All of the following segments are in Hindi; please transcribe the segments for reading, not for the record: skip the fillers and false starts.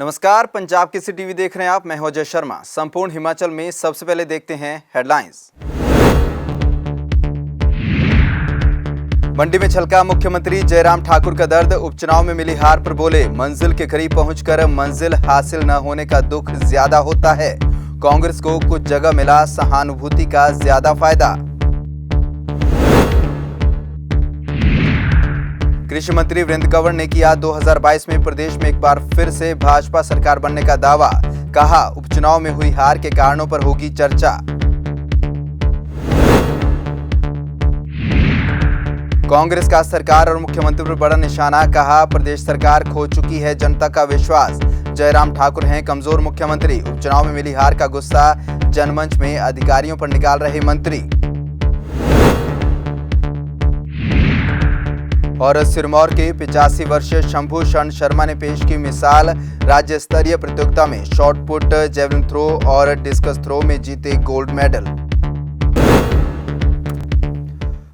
नमस्कार, पंजाब केसरी टीवी देख रहे हैं आप। मैं हूं अजय शर्मा। संपूर्ण हिमाचल में सबसे पहले देखते हैं हेडलाइंस। मंडी में छलका मुख्यमंत्री जयराम ठाकुर का दर्द। उपचुनाव में मिली हार पर बोले, मंजिल के करीब पहुंचकर मंजिल हासिल न होने का दुख ज्यादा होता है। कांग्रेस को कुछ जगह मिला सहानुभूति का ज्यादा फायदा। कृषि मंत्री वीरेंद्र कंवर ने किया 2022 में प्रदेश में एक बार फिर से भाजपा सरकार बनने का दावा। कहा, उपचुनाव में हुई हार के कारणों पर होगी चर्चा। कांग्रेस का सरकार और मुख्यमंत्री पर बड़ा निशाना। कहा, प्रदेश सरकार खो चुकी है जनता का विश्वास। जयराम ठाकुर हैं कमजोर मुख्यमंत्री। उपचुनाव में मिली हार का गुस्सा जनमंच में अधिकारियों पर निकाल रहे मंत्री। और सिरमौर के 85 वर्षीय शंभू शरण शर्मा ने पेश की मिसाल। राज्य स्तरीय प्रतियोगिता में शॉटपुट, जेवलिन थ्रो और डिस्कस थ्रो में जीते गोल्ड मेडल।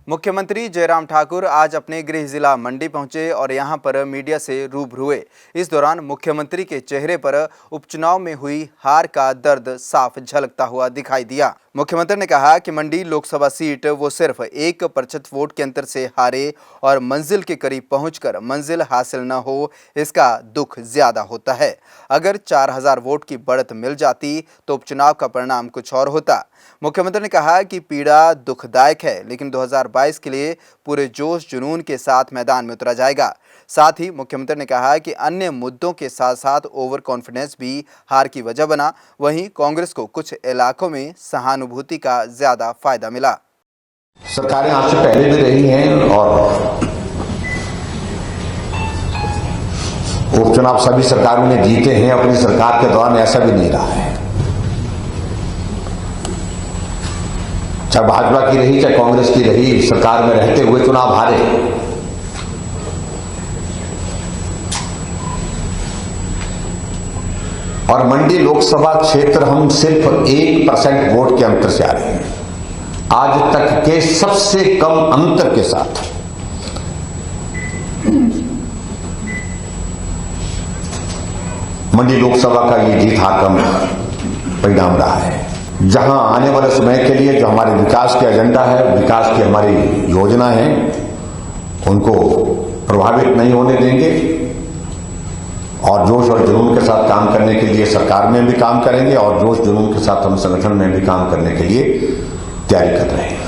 मुख्यमंत्री जयराम ठाकुर आज अपने गृह जिला मंडी पहुंचे और यहां पर मीडिया से रूबरू हुए। इस दौरान मुख्यमंत्री के चेहरे पर उपचुनाव में हुई हार का दर्द साफ झलकता हुआ दिखाई दिया। मुख्यमंत्री ने कहा कि मंडी लोकसभा सीट वो सिर्फ 1% वोट के अंतर से हारे और मंजिल के करीब पहुंचकर मंजिल हासिल न हो, इसका दुख ज्यादा होता है। अगर 4000 वोट की बढ़त मिल जाती तो उपचुनाव का परिणाम कुछ और होता। मुख्यमंत्री ने कहा कि पीड़ा दुखदायक है, लेकिन 2022 के लिए पूरे जोश जुनून के साथ मैदान में उतरा जाएगा। साथ ही मुख्यमंत्री ने कहा कि अन्य मुद्दों के साथ साथ ओवर कॉन्फिडेंस भी हार की वजह बना। वहीं कांग्रेस को कुछ इलाकों में सहानुभूति का ज्यादा फायदा मिला। सरकारें आज से पहले भी रही हैं और उपचुनाव सभी सरकारों ने जीते हैं। अपनी सरकार के दौरान ऐसा भी नहीं रहा है, चाहे भाजपा की रही चाहे कांग्रेस की रही, सरकार में रहते हुए चुनाव हारे। और मंडी लोकसभा क्षेत्र हम सिर्फ 1% वोट के अंतर से आ रहे हैं, आज तक के सबसे कम अंतर के साथ। मंडी लोकसभा का ये जीत हार का परिणाम रहा है, जहां आने वाले समय के लिए जो हमारे विकास के एजेंडा है, विकास की हमारी योजना है, उनको प्रभावित नहीं होने देंगे और जोश और जुनून के साथ काम करने के लिए सरकार में भी काम करेंगे और जोश जुनून के साथ हम संगठन में भी काम करने के लिए तैयारी कर रहे हैं।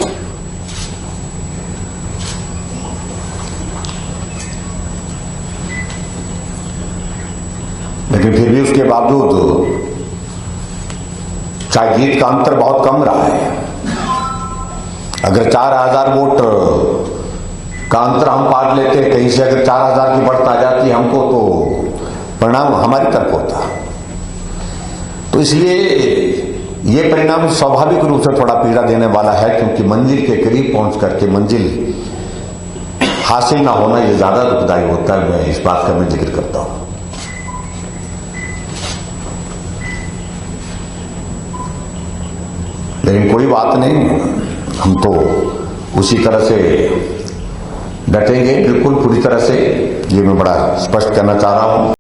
लेकिन फिर भी उसके बावजूद चाहे जीत का अंतर बहुत कम रहा है, अगर 4000 वोट का अंतर हम पार लेते, कहीं से अगर 4000 की बढ़त आ जाती हमको, तो परिणाम हमारी तरफ होता। तो इसलिए ये परिणाम स्वाभाविक रूप से थोड़ा पीड़ा देने वाला है, क्योंकि मंजिल के करीब पहुंच करके मंजिल हासिल ना होना ये ज्यादा दुखदायी होता है। मैं इस बात का मैं जिक्र करता हूं। लेकिन कोई बात नहीं, हम तो उसी तरह से डटेंगे, बिल्कुल पूरी तरह से। ये मैं बड़ा स्पष्ट करना चाह रहा हूं।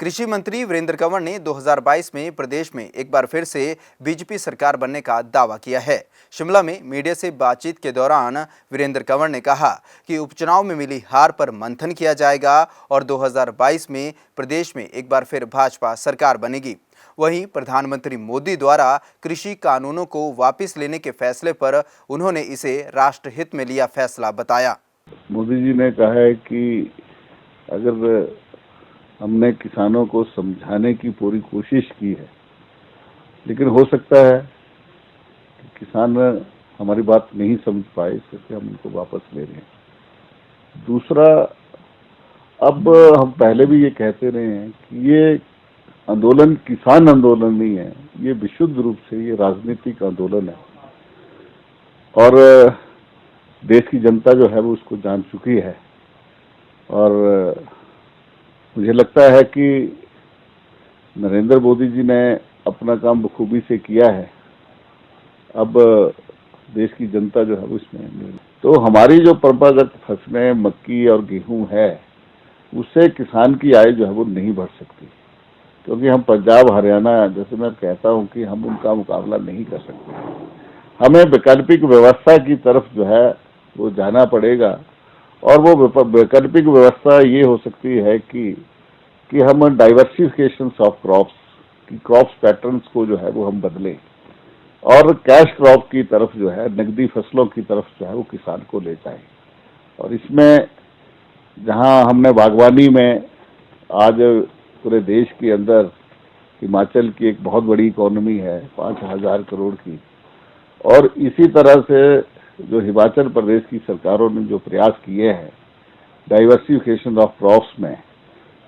कृषि मंत्री वीरेंद्र कंवर ने 2022 में प्रदेश में एक बार फिर से बीजेपी सरकार बनने का दावा किया है। शिमला में मीडिया से बातचीत के दौरान वीरेंद्र कंवर ने कहा कि उपचुनाव में मिली हार पर मंथन किया जाएगा और 2022 में प्रदेश में एक बार फिर भाजपा सरकार बनेगी। वहीं प्रधानमंत्री मोदी द्वारा कृषि कानूनों को वापस लेने के फैसले पर उन्होंने इसे राष्ट्रहित में लिया फैसला बताया। मोदी जी ने कहा है कि अगर हमने किसानों को समझाने की पूरी कोशिश की है, लेकिन हो सकता है कि किसान हमारी बात नहीं समझ पाए, इसलिए हम उनको वापस ले रहे हैं। दूसरा, अब हम पहले भी ये कहते रहे हैं कि ये आंदोलन किसान आंदोलन नहीं है, ये विशुद्ध रूप से ये राजनीतिक आंदोलन है और देश की जनता जो है वो उसको जान चुकी है। और मुझे लगता है कि नरेंद्र मोदी जी ने अपना काम बखूबी से किया है। अब देश की जनता जो है उसमें, तो हमारी जो परंपरागत फसलें मक्की और गेहूं है, उससे किसान की आय जो है वो नहीं बढ़ सकती, क्योंकि हम पंजाब हरियाणा, जैसे मैं कहता हूं कि हम उनका मुकाबला नहीं कर सकते। हमें वैकल्पिक व्यवस्था की तरफ जो है वो जाना पड़ेगा, और वो वैकल्पिक व्यवस्था ये हो सकती है कि हम डाइवर्सिफिकेशन ऑफ क्रॉप्स की क्रॉप्स पैटर्न्स को जो है वो हम बदलें, और कैश क्रॉप की तरफ जो है, नकदी फसलों की तरफ जो है वो किसान को ले जाए। और इसमें जहां हमने बागवानी में आज पूरे देश के अंदर हिमाचल की एक बहुत बड़ी इकोनॉमी है 5,000 करोड़ की, और इसी तरह से जो हिमाचल प्रदेश की सरकारों ने जो प्रयास किए हैं डाइवर्सिफिकेशन ऑफ क्रॉप्स में,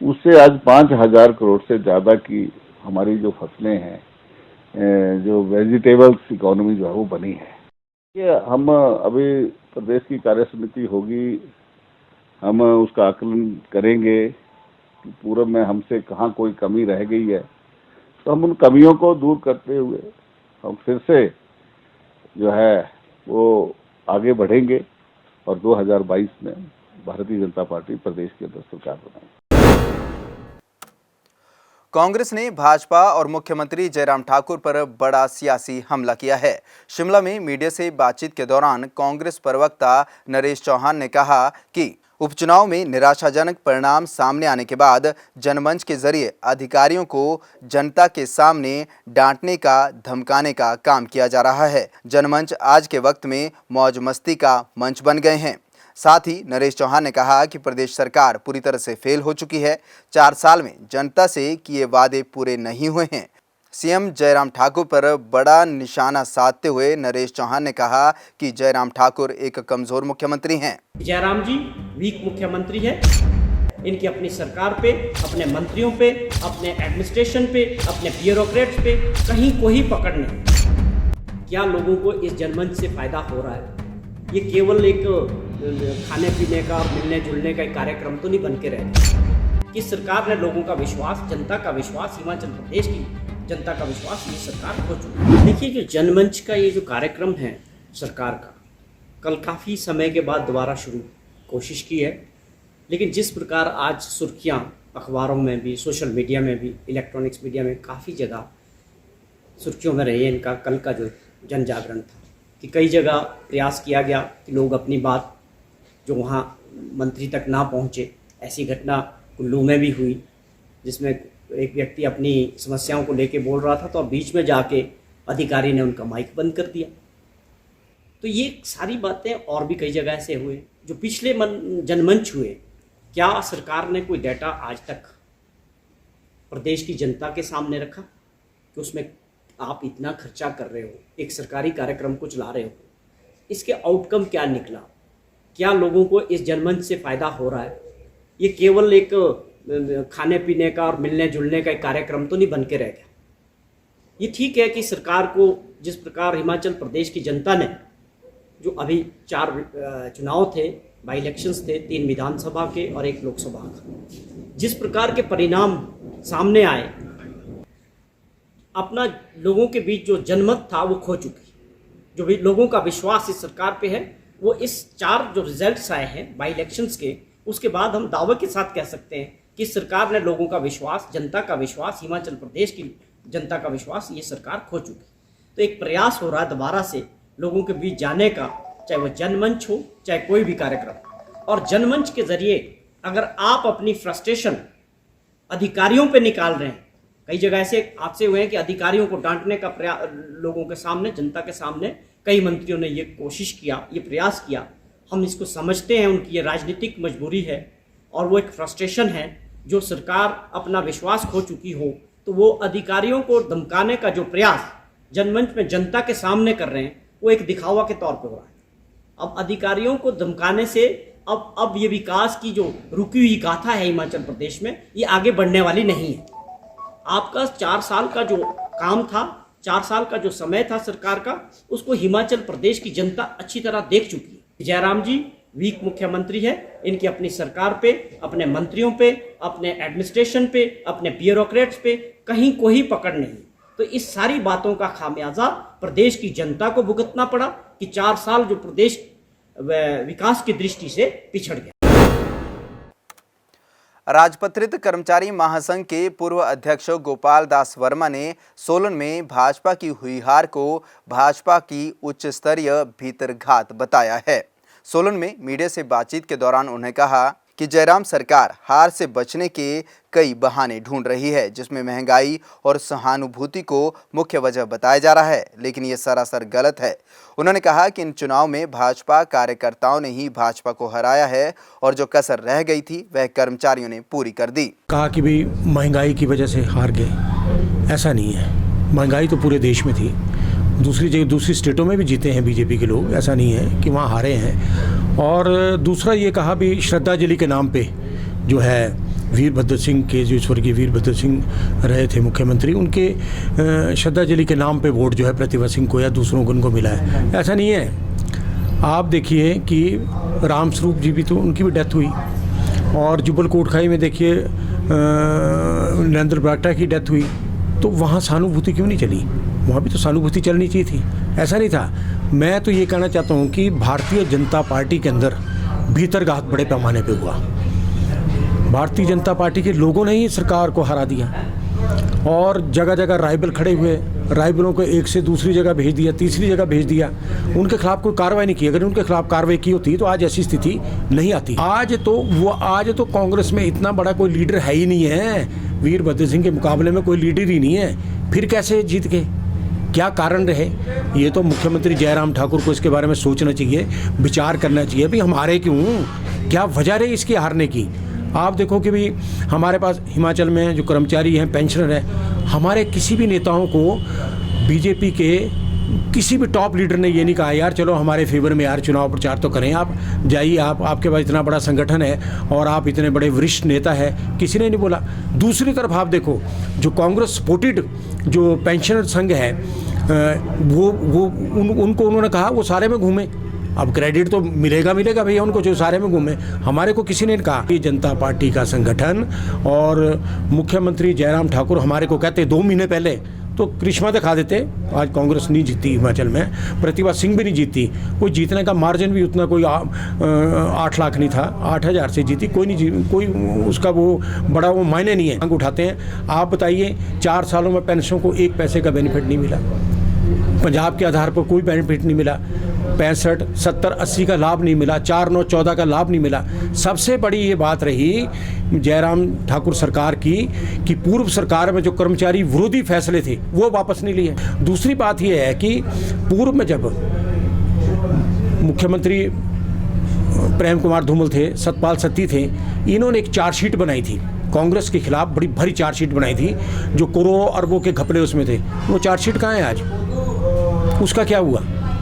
उससे आज 5,000 करोड़ से ज्यादा की हमारी जो फसलें हैं, जो वेजिटेबल्स इकोनॉमी जो है वो बनी है। ये हम अभी प्रदेश की कार्य समिति होगी, हम उसका आकलन करेंगे कि पूर्व में हमसे कहाँ कोई कमी रह गई है, तो हम उन कमियों को दूर करते हुए हम फिर से जो है वो आगे बढ़ेंगे और 2022 में भारतीय जनता पार्टी प्रदेश के अंदर सरकार बनाएगी। कांग्रेस ने भाजपा और मुख्यमंत्री जयराम ठाकुर पर बड़ा सियासी हमला किया है। शिमला में मीडिया से बातचीत के दौरान कांग्रेस प्रवक्ता नरेश चौहान ने कहा कि उपचुनाव में निराशाजनक परिणाम सामने आने के बाद जनमंच के जरिए अधिकारियों को जनता के सामने डांटने का, धमकाने का काम किया जा रहा है। जनमंच आज के वक्त में मौज मस्ती का मंच बन गए हैं। साथ ही नरेश चौहान ने कहा कि प्रदेश सरकार पूरी तरह से फेल हो चुकी है। 4 साल में जनता से किए वादे पूरे नहीं हुए हैं। सीएम जयराम ठाकुर पर बड़ा निशाना साधते हुए नरेश चौहान ने कहा कि जयराम ठाकुर एक कमजोर मुख्यमंत्री हैं। जयराम जी वीक मुख्यमंत्री है। इनकी अपनी सरकार पे, अपने मंत्रियों पे, अपने एडमिनिस्ट्रेशन पे, अपने ब्यूरोक्रेट्स पे कहीं कोई पकड़ नहीं। क्या लोगों को इस जनमंच से फायदा हो रहा है? ये केवल एक खाने पीने का, मिलने जुलने का एक कार्यक्रम तो नहीं बन के रह गया। कि सरकार ने लोगों का विश्वास, जनता का विश्वास, हिमाचल प्रदेश की जनता का विश्वास ये सरकार खो चुकी है। देखिए, जो जनमंच का ये जो कार्यक्रम है सरकार का, कल काफ़ी समय के बाद दोबारा शुरू कोशिश की है, लेकिन जिस प्रकार आज सुर्खियां अखबारों में भी, सोशल मीडिया में भी, इलेक्ट्रॉनिक्स मीडिया में काफ़ी जगह सुर्खियों में रही है इनका कल का जो जन जागरण था, कि कई जगह प्रयास किया गया कि लोग अपनी बात जो वहाँ मंत्री तक ना पहुँचे। ऐसी घटना कुल्लू में भी हुई, जिसमें एक व्यक्ति अपनी समस्याओं को लेके बोल रहा था तो बीच में जाके अधिकारी ने उनका माइक बंद कर दिया। तो ये सारी बातें और भी कई जगह ऐसे हुए जो पिछले जनमंच हुए। क्या सरकार ने कोई डाटा आज तक प्रदेश की जनता के सामने रखा कि उसमें आप इतना खर्चा कर रहे हो, एक सरकारी कार्यक्रम को चला रहे हो, इसके आउटकम क्या निकला? क्या लोगों को इस जनमंच से फ़ायदा हो रहा है? ये केवल एक खाने पीने का और मिलने जुलने का एक कार्यक्रम तो नहीं बन के रह गया। ये ठीक है कि सरकार को जिस प्रकार हिमाचल प्रदेश की जनता ने, जो अभी 4 चुनाव थे, बाई इलेक्शंस थे, 3 विधानसभा के और 1 लोकसभा का, जिस प्रकार के परिणाम सामने आए, अपना लोगों के बीच जो जनमत था वो खो चुकी। जो भी लोगों का विश्वास इस सरकार पे है, वो इस 4 जो रिजल्ट्स आए हैं बाई इलेक्शंस के, उसके बाद हम दावे के साथ कह सकते हैं कि सरकार ने लोगों का विश्वास, जनता का विश्वास, हिमाचल प्रदेश की जनता का विश्वास ये सरकार खो चुकी। तो एक प्रयास हो रहा है दोबारा से लोगों के बीच जाने का, चाहे वो जनमंच हो, चाहे कोई भी कार्यक्रम। और जनमंच के जरिए अगर आप अपनी फ्रस्ट्रेशन अधिकारियों पे निकाल रहे हैं, कई जगह ऐसे हादसे हुए हैं कि अधिकारियों को डांटने का लोगों के सामने, जनता के सामने कई मंत्रियों ने ये कोशिश किया, ये प्रयास किया। हम इसको समझते हैं, उनकी ये राजनीतिक मजबूरी है और वो एक फ्रस्ट्रेशन है। जो सरकार अपना विश्वास खो चुकी हो, तो वो अधिकारियों को धमकाने का जो प्रयास जनमंच में जनता के सामने कर रहे हैं, वो एक दिखावा के तौर पे हो रहा है। अब अधिकारियों को धमकाने से अब ये विकास की जो रुकी हुई गाथा है हिमाचल प्रदेश में, ये आगे बढ़ने वाली नहीं है। आपका 4 साल का जो काम था, 4 साल का जो समय था सरकार का, उसको हिमाचल प्रदेश की जनता अच्छी तरह देख चुकी है। जयराम जी वीक मुख्यमंत्री है। इनकी अपनी सरकार पे, अपने मंत्रियों पे, अपने एडमिनिस्ट्रेशन पे, अपने ब्यूरोक्रेट्स पे कहीं कोई पकड़ नहीं। तो इस सारी बातों का खामियाजा प्रदेश की जनता को भुगतना पड़ा कि 4 साल जो प्रदेश विकास की दृष्टि से पिछड़ गया। राजपत्रित कर्मचारी महासंघ के पूर्व अध्यक्ष गोपाल दास वर्मा ने सोलन में भाजपा की हुई हार को भाजपा की उच्च स्तरीय भीतरघात बताया है। सोलन में मीडिया से बातचीत के दौरान उन्होंने कहा कि जयराम सरकार हार से बचने के कई बहाने ढूंढ रही है, जिसमें महंगाई और सहानुभूति को मुख्य वजह बताया जा रहा है, लेकिन ये सरासर गलत है। उन्होंने कहा कि इन चुनाव में भाजपा कार्यकर्ताओं ने ही भाजपा को हराया है और जो कसर रह गई थी वह कर्मचारियों ने पूरी कर दी। कहा कि भाई महंगाई की वजह से हार गए, ऐसा नहीं है। महंगाई तो पूरे देश में थी, दूसरी जगह दूसरी स्टेटों में भी जीते हैं बीजेपी के लोग, ऐसा नहीं है कि वहाँ हारे हैं। और दूसरा ये कहा भी श्रद्धांजलि के नाम पे जो है वीरभद्र सिंह के, जो स्वर्गीय वीरभद्र सिंह रहे थे मुख्यमंत्री, उनके श्रद्धांजलि के नाम पे वोट जो है प्रतिभा सिंह को या दूसरों को उनको मिला है, ऐसा नहीं है। आप देखिए कि रामस्वरूप जी भी तो उनकी भी डेथ हुई, और जुब्बल कोटखाई में देखिए नरेंद्र बरागटा की डेथ हुई, तो वहाँ सहानुभूति क्यों नहीं चली? वहाँ भी तो सहानुभूति चलनी चाहिए थी, ऐसा नहीं था। मैं तो ये कहना चाहता हूँ कि भारतीय जनता पार्टी के अंदर भीतरघात बड़े पैमाने पे हुआ। भारतीय जनता पार्टी के लोगों ने ही सरकार को हरा दिया और जगह जगह राइवल खड़े हुए, राइवलों को एक से दूसरी जगह भेज दिया, तीसरी जगह भेज दिया, उनके खिलाफ कोई कार्रवाई नहीं की। अगर उनके खिलाफ कार्रवाई की होती तो आज ऐसी स्थिति नहीं आती। आज तो कांग्रेस में इतना बड़ा कोई लीडर है ही नहीं है, वीरभद्र सिंह के मुकाबले में कोई लीडर ही नहीं है, फिर कैसे जीत गए? क्या कारण रहे? ये तो मुख्यमंत्री जयराम ठाकुर को इसके बारे में सोचना चाहिए, विचार करना चाहिए भी हम हारे क्यों, क्या वजह रही इसकी हारने की। आप देखो कि भाई हमारे पास हिमाचल में जो कर्मचारी हैं, पेंशनर है, हमारे किसी भी नेताओं को बीजेपी के किसी भी टॉप लीडर ने ये नहीं कहा यार चलो हमारे फेवर में यार चुनाव प्रचार तो करें, आप जाइए, आपके पास इतना बड़ा संगठन है और आप इतने बड़े वरिष्ठ नेता है, किसी ने नहीं बोला। दूसरी तरफ आप देखो जो कांग्रेस सपोर्टेड जो पेंशनर संघ है उनको उन्होंने कहा वो सारे में घूमे। अब क्रेडिट तो मिलेगा भैया उनको जो सारे में घूमे, हमारे को किसी ने कहा। ये जनता पार्टी का संगठन और मुख्यमंत्री जयराम ठाकुर हमारे को कहते 2 महीने पहले तो करिश्मा दिखा देते। आज कांग्रेस नहीं जीती हिमाचल में, प्रतिभा सिंह भी नहीं जीती, कोई जीतने का मार्जिन भी उतना कोई 8 लाख नहीं था, 8,000 से जीती, कोई उसका वो बड़ा वो मायने नहीं है। मांग उठाते हैं। आप बताइए 4 सालों में पेंशन को 1 पैसे का बेनिफिट नहीं मिला, पंजाब के आधार पर कोई बेनिफिट नहीं मिला, 65, 70, 80 का लाभ नहीं मिला, 4, 9, 14 का लाभ नहीं मिला। सबसे बड़ी ये बात रही जयराम ठाकुर सरकार की कि पूर्व सरकार में जो कर्मचारी विरोधी फैसले थे वो वापस नहीं लिए। दूसरी बात ये है कि पूर्व में जब मुख्यमंत्री प्रेम कुमार धूमल थे, सतपाल सत्ती थे, इन्होंने एक चार्जशीट बनाई थी कांग्रेस के खिलाफ, बड़ी भारी चार्जशीट बनाई थी जो करोड़ों अरबों के घपले उसमें थे। वो चार्जशीट कहाँ है आज? उसका क्या हुआ?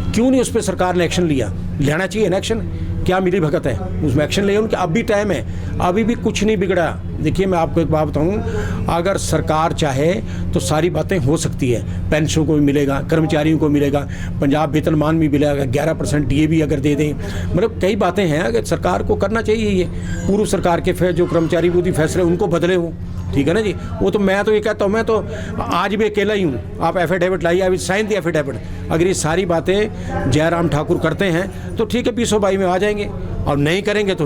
क्यों नहीं उस पर सरकार ने एक्शन लिया? लेना चाहिए ना एक्शन, क्या मिली भगत है उसमें एक्शन ले उनके। अब भी टाइम है, अभी भी कुछ नहीं बिगड़ा। देखिए मैं आपको एक बात बताऊं, अगर सरकार चाहे तो सारी बातें हो सकती है। पेंशन को भी मिलेगा, कर्मचारियों को मिलेगा, पंजाब वेतनमान भी मिलेगा, 11% DA अगर दे दें, मतलब कई बातें हैं। अगर सरकार को करना चाहिए ये पूर्व सरकार के जो कर्मचारी विरोधी फैसले उनको बदले हो, ठीक है ना जी। वो तो मैं तो ये कहता हूँ, मैं तो आज भी अकेला ही हूँ। आप एफिडेविट लाइए, अभी साइन दी एफिडेविट। अगर ये सारी बातें जयराम ठाकुर करते हैं तो ठीक है 2022 में आ जाएंगे, और नहीं करेंगे तो।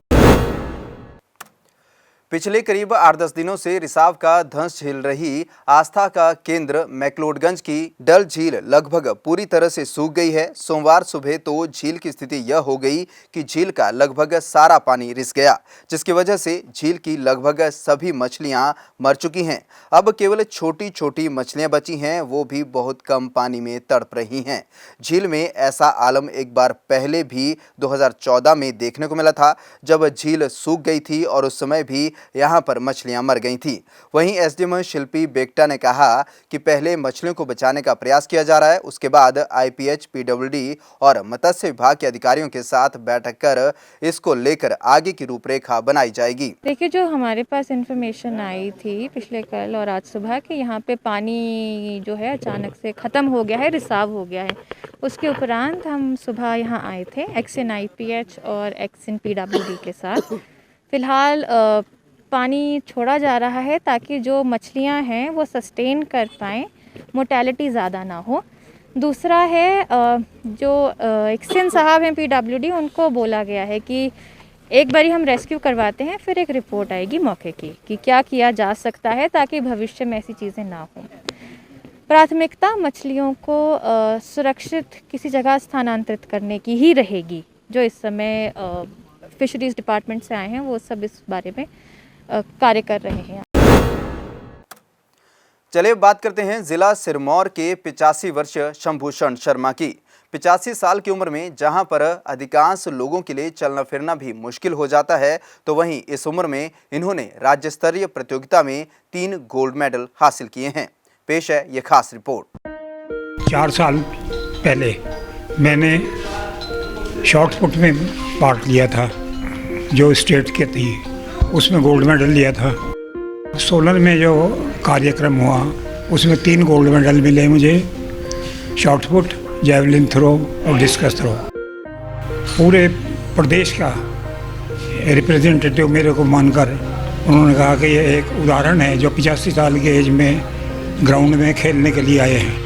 पिछले करीब 8-10 दिनों से रिसाव का धंस झेल रही आस्था का केंद्र मैक्लोडगंज की डल झील लगभग पूरी तरह से सूख गई है। सोमवार सुबह तो झील की स्थिति यह हो गई कि झील का लगभग सारा पानी रिस गया, जिसकी वजह से झील की लगभग सभी मछलियां मर चुकी हैं। अब केवल छोटी छोटी मछलियां बची हैं, वो भी बहुत कम पानी में तड़प रही हैं। झील में ऐसा आलम एक बार पहले भी 2014 में देखने को मिला था, जब झील सूख गई थी और उस समय भी यहां पर मछलियां मर गई थी। वहीं एसडीएम शिल्पी बेगटा ने कहा कि पहले मछलियों को बचाने का प्रयास किया जा रहा है, उसके बाद आईपीएच, पीडब्ल्यूडी और मत्स्य विभाग के अधिकारियों के साथ बैठक कर इसको लेकर आगे की रूपरेखा बनाई जाएगी। देखिए, जो हमारे पास इंफॉर्मेशन आई थी पिछले कल और आज सुबह कि यहाँ पे पानी जो है अचानक से ख़त्म हो गया है, रिसाव हो गया है। उसके उपरांत हम सुबह यहाँ आए थे एक्सन आईपीएच और एक्सन पीडब्ल्यूडी के साथ। फ़िलहाल पानी छोड़ा जा रहा है ताकि जो मछलियाँ हैं वो सस्टेन कर पाएँ, मोर्टेलिटी ज़्यादा ना हो। दूसरा है जो एक्सन साहब हैं पीडब्ल्यूडी, उनको बोला गया है कि एक बारी हम रेस्क्यू करवाते हैं, फिर एक रिपोर्ट आएगी मौके की कि क्या किया जा सकता है ताकि भविष्य में ऐसी चीज़ें ना हों। प्राथमिकता मछलियों को सुरक्षित किसी जगह स्थानांतरित करने की ही रहेगी। जो इस समय फिशरीज़ डिपार्टमेंट से आए हैं वो सब इस बारे में कार्य कर रहे हैं। चलिए बात करते हैं जिला सिरमौर के 85 वर्षीय शंभूषण शर्मा की। 85 साल की उम्र में जहां पर अधिकांश लोगों के लिए चलना फिरना भी मुश्किल हो जाता है, तो वहीं इस उम्र में इन्होंने राज्य स्तरीय प्रतियोगिता में 3 गोल्ड मेडल हासिल किए हैं। पेश है ये खास रिपोर्ट। 4 साल पहले मैंने शॉर्ट पुट में पार्ट लिया था, जो स्टेट के थी, उसमें गोल्ड मेडल लिया था। सोलन में जो कार्यक्रम हुआ उसमें 3 गोल्ड मेडल मिले मुझे, शॉर्ट पुट, जैवलिन थ्रो और डिस्कस थ्रो। पूरे प्रदेश का रिप्रेजेंटेटिव मेरे को मानकर उन्होंने कहा कि ये एक उदाहरण है जो 85 साल के एज में ग्राउंड में खेलने के लिए आए हैं।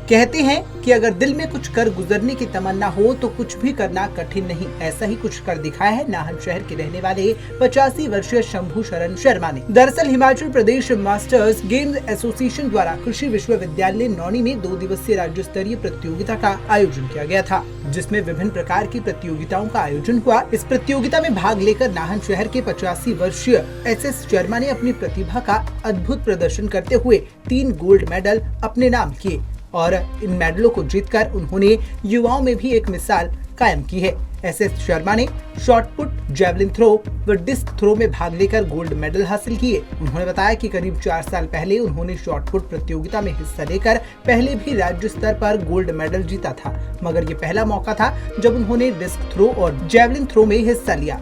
कहते हैं कि अगर दिल में कुछ कर गुजरने की तमन्ना हो तो कुछ भी करना कठिन नहीं। ऐसा ही कुछ कर दिखाया है नाहन शहर के रहने वाले 85 वर्षीय शंभूशरण शर्मा ने। दरअसल Himachal Pradesh masters games association द्वारा कृषि विश्वविद्यालय नौनी में 2 दिवसीय राज्य स्तरीय प्रतियोगिता का आयोजन किया गया था, जिसमें विभिन्न प्रकार की प्रतियोगिताओं का आयोजन हुआ। इस प्रतियोगिता में भाग लेकर नाहन शहर के 85 वर्षीय SS शर्मा ने अपनी प्रतिभा का अद्भुत प्रदर्शन करते हुए 3 गोल्ड मेडल अपने नाम किए और इन मेडलों को जीतकर उन्होंने युवाओं में भी एक मिसाल कायम की है। SS शर्मा ने शॉर्ट पुट, जैवलिन थ्रो व डिस्क थ्रो में भाग लेकर गोल्ड मेडल हासिल किए। उन्होंने बताया कि करीब 4 साल पहले उन्होंने शॉर्ट पुट प्रतियोगिता में हिस्सा लेकर पहले भी राज्य स्तर पर गोल्ड मेडल जीता था, मगर ये पहला मौका था जब उन्होंने डिस्क थ्रो और जैवलिन थ्रो में हिस्सा लिया।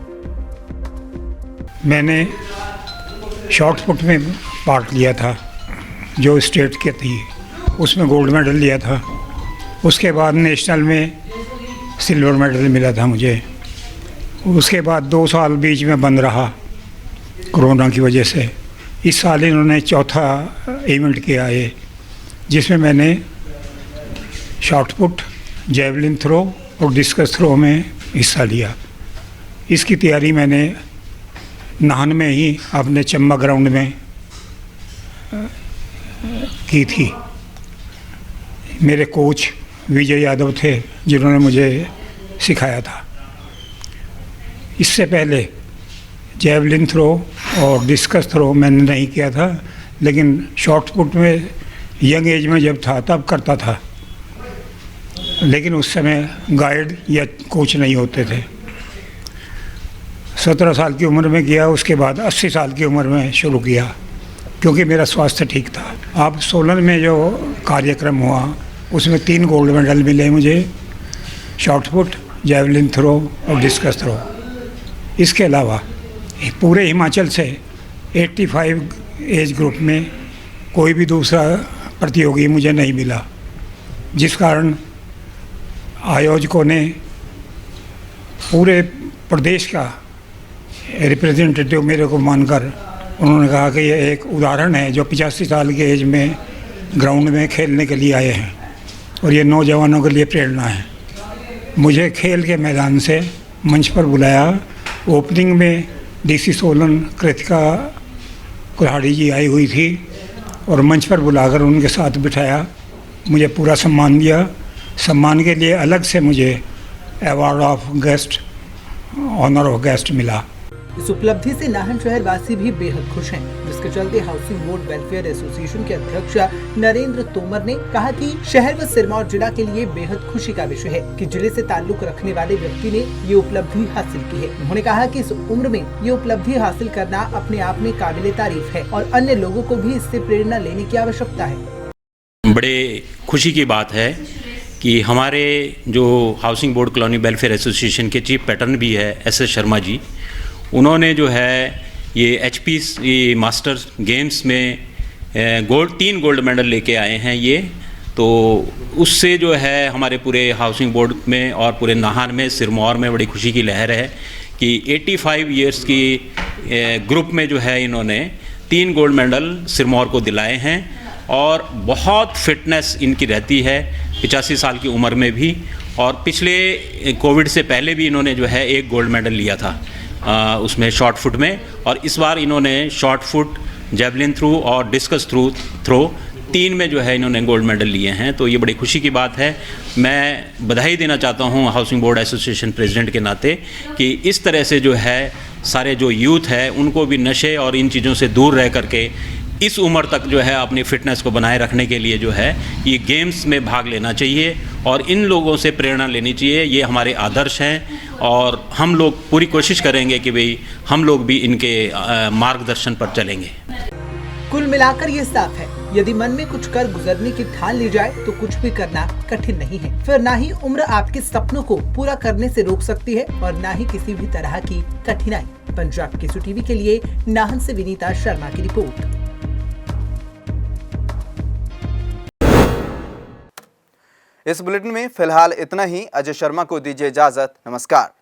मैंने शॉर्ट पुट में पार्ट लिया था, जो स्टेट के थी, उसमें गोल्ड मेडल लिया था। उसके बाद नेशनल में सिल्वर मेडल मिला था मुझे। उसके बाद 2 साल बीच में बंद रहा कोरोना की वजह से। इस साल इन्होंने चौथा इवेंट किया है, जिसमें मैंने शॉर्ट पुट, जैवलिन थ्रो और डिस्कस थ्रो में हिस्सा लिया। इसकी तैयारी मैंने नाहन में ही अपने चम्बा ग्राउंड में की थी। मेरे कोच विजय यादव थे जिन्होंने मुझे सिखाया था। इससे पहले जैवलिन थ्रो और डिस्कस थ्रो मैंने नहीं किया था, लेकिन शॉर्ट पुट में यंग एज में जब था तब करता था, लेकिन उस समय गाइड या कोच नहीं होते थे। 17 साल की उम्र में किया, उसके बाद 80 साल की उम्र में शुरू किया, क्योंकि मेरा स्वास्थ्य ठीक था। अब सोलन में जो कार्यक्रम हुआ उसमें 3 गोल्ड मेडल मिले मुझे, शॉर्ट पुट, जैवलिन थ्रो और डिस्कस थ्रो। इसके अलावा पूरे हिमाचल से 85 एज ग्रुप में कोई भी दूसरा प्रतियोगी मुझे नहीं मिला, जिस कारण आयोजकों ने पूरे प्रदेश का रिप्रेजेंटेटिव मेरे को मानकर उन्होंने कहा कि ये एक उदाहरण है जो 85 साल के एज में ग्राउंड में खेलने के लिए आए हैं और ये नौजवानों के लिए प्रेरणा है। मुझे खेल के मैदान से मंच पर बुलाया। ओपनिंग में DC सोलन कृतिका कुल्हाड़ी जी आई हुई थी और मंच पर बुलाकर उनके साथ बिठाया, मुझे पूरा सम्मान दिया। सम्मान के लिए अलग से मुझे award of guest, honour of guest मिला। इस उपलब्धि से नाहन शहर वासी भी बेहद खुश हैं, जिसके चलते हाउसिंग बोर्ड वेलफेयर एसोसिएशन के अध्यक्ष नरेंद्र तोमर ने कहा कि शहर व सिरमौर जिला के लिए बेहद खुशी का विषय है कि जिले से ताल्लुक रखने वाले व्यक्ति ने ये उपलब्धि हासिल की है। उन्होंने कहा कि इस उम्र में ये उपलब्धि हासिल करना अपने आप में काबिले तारीफ है और अन्य लोगों को भी इससे प्रेरणा लेने की आवश्यकता है। बड़े खुशी की बात है कि हमारे जो housing board colony welfare association के चीफ पैटर्न भी है SS शर्मा जी, उन्होंने जो है ये HP मास्टर्स गेम्स में 3 गोल्ड मेडल लेके आए हैं। ये तो उससे जो है हमारे पूरे हाउसिंग बोर्ड में और पूरे नाहन में, सिरमौर में बड़ी खुशी की लहर है कि 85 ईयर्स की ग्रुप में जो है इन्होंने 3 गोल्ड मेडल सिरमौर को दिलाए हैं और बहुत फिटनेस इनकी रहती है 85 साल की उम्र में भी। और पिछले कोविड से पहले भी इन्होंने जो है एक गोल्ड मेडल लिया था उसमें शॉर्ट फुट में, और इस बार इन्होंने शॉर्ट फुट, जेवलिन थ्रू और डिस्कस थ्रो 3 में जो है इन्होंने गोल्ड मेडल लिए हैं। तो ये बड़ी खुशी की बात है। मैं बधाई देना चाहता हूँ हाउसिंग बोर्ड एसोसिएशन प्रेसिडेंट के नाते कि इस तरह से जो है सारे जो यूथ है उनको भी नशे और इन चीज़ों से दूर रह करके इस उम्र तक जो है अपनी फिटनेस को बनाए रखने के लिए जो है ये गेम्स में भाग लेना चाहिए और इन लोगों से प्रेरणा लेनी चाहिए। ये हमारे आदर्श हैं और हम लोग पूरी कोशिश करेंगे कि भाई हम लोग भी इनके मार्गदर्शन पर चलेंगे। कुल मिलाकर ये साफ है, यदि मन में कुछ कर गुजरने की ठान ली जाए तो कुछ भी करना कठिन नहीं है। फिर ना ही उम्र आपके सपनों को पूरा करने से रोक सकती है और ना ही किसी भी तरह की कठिनाई। पंजाब केसरी टीवी के लिए नाहन से विनीता शर्मा की रिपोर्ट। इस बुलेटिन में फिलहाल इतना ही। अजय शर्मा को दीजिए इजाजत। नमस्कार।